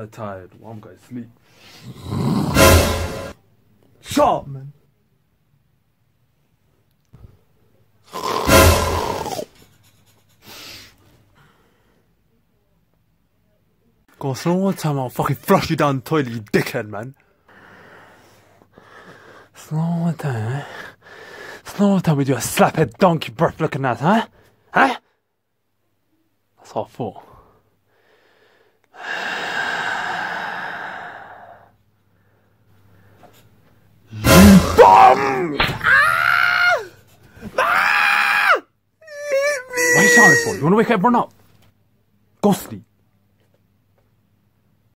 mad tired. Well, I'm going to sleep. Shut up, man. Go on, so one time I'll fucking flush you down the toilet, you dickhead, man. It's not one time, eh? It's not one time we do a slaphead donkey breath looking at, huh? Huh? That's all I thought. You bum! Ah! Ah! What are you shouting for? You want to wake everyone up? Go sleep.